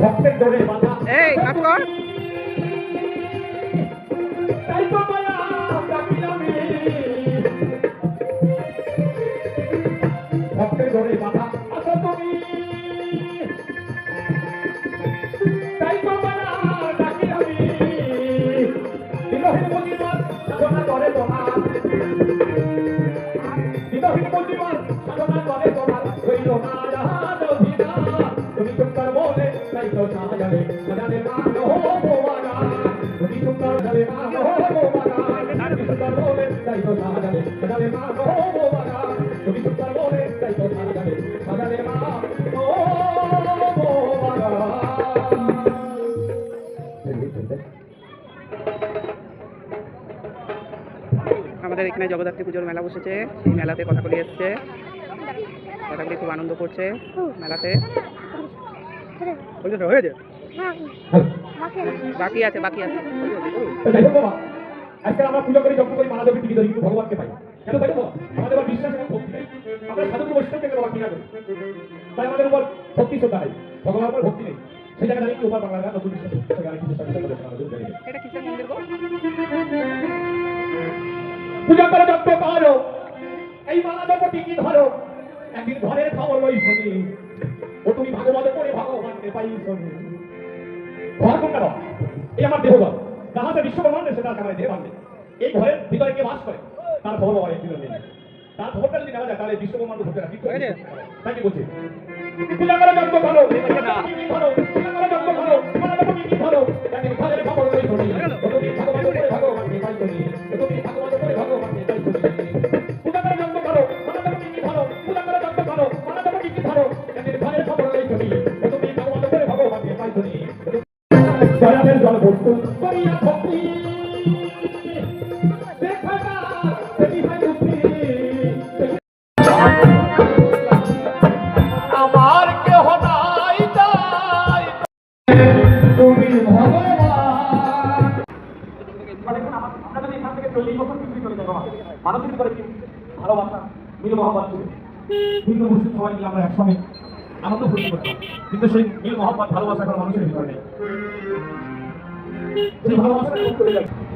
ভক্তের দরে বাধা এই কাজ কর। তাই তো মায়া ডাকিলামে ভক্তের দরে বাধা আসো তুমি তাই তো মায়া ডাকিলামে বিরহের প্রতিবাদ সাধনা করে তোমার বিরহের প্রতিবাদ সাধনা করে তোমার হইল না জাহাজ অভিনা তুমি সুন্দর বলে তাই তো সাজালে সাজালে মানো ভোবানা তুমি সুন্দর সাজালে মানো ভোবানা তুমি সুন্দর বলে তাই তো সাজালে সাজালে মানো ভোবানা তুমি সুন্দর বলে তাই তো সাজালে সাজালে মানো ভোবানা। আমাদের এখানে জগদ্ধাত্রী পুজোর মেলা বসেছে, সেই মেলাতে কথাগুলি এসছে, কথাগুলি খুব আনন্দ করছে মেলাতে। হয়েছে বাকি আছে বাকি আছে। আজকে আমরা পুজো করি যজ্ঞ করি মালা দেবী টিকি ধরি কিন্তু ভগবানকে পাই কেন পাই তো আমাদের আবার বিশ্বাস এবং ভক্তি নেই। আমরা সাধু বৈষ্ণব থেকে বাবা কিনা করি তাই আমাদের উপর ভক্তি শ্রদ্ধা নেই, ভগবানের উপর ভক্তি নেই। সেই জায়গায় দাঁড়িয়ে উপর বাংলা গান নতুন বিশ্বাস এটা কিসের মন্দির গো? পূজা করে যজ্ঞ করো এই মালা দেবো টিকি ধরো একদিন ঘরের খবর লই শুনি ও তুমি ভাগবতে পড়ে ভগবানকে পাই শুনি। ঘর কোনটা ঘর? এই আমার দেহঘর যাহাতে বিশ্বব্রহ্মাণ্ডে সেটা আমার দেহ বান্ধে। এই ঘরের ভিতরে কে বাস করে তার খবর বাবা একদিন নেই। তার খবরটা যদি নেওয়া যায় তাহলে বিশ্বব্রহ্মাণ্ড ঘটে না। তাই কি বলছে পূজা করে যজ্ঞ করো ধরো পূজা করে যজ্ঞ করো মালা দেবো টিকি ধরো একদিন ঘরের খবর লই শুনি ও তুমি ভাগবতে পড়ে ভগবানকে পাই শুনি ও তুমি ভাগবতে পড়ে ভগবানকে পাই শুনি। পূজা করে যজ্ঞ করো মালা দেবো টিকি ধরো পূজা করে যজ্ঞ করো মালা দেবো টিকি ধরো একদিন ঘরের খবর লই শুনি ও তুমি ভাগবতে পড়ে ভগবানকে পাই শুনি। দয়ালের জল বস্তু করিয়া ভক্তি আমার কেহ নাই তাই তুমি ভগবান। আমরা যদি এখান থেকে 40 বছর পিছিয়ে চলে যাবো মানুষের করে কি ভালোবাসা মিল মহব্বত ছিল হিন্দু মুসলিম সবাই মিলে আমরা একসঙ্গে আনন্দ ফুর্তি করতাম কিন্তু সেই মিল মহব্বত ভালোবাসা এখন মানুষের ভিতরে নেই। সেই ভালোবাসাটা খুব করে যাচ্ছে।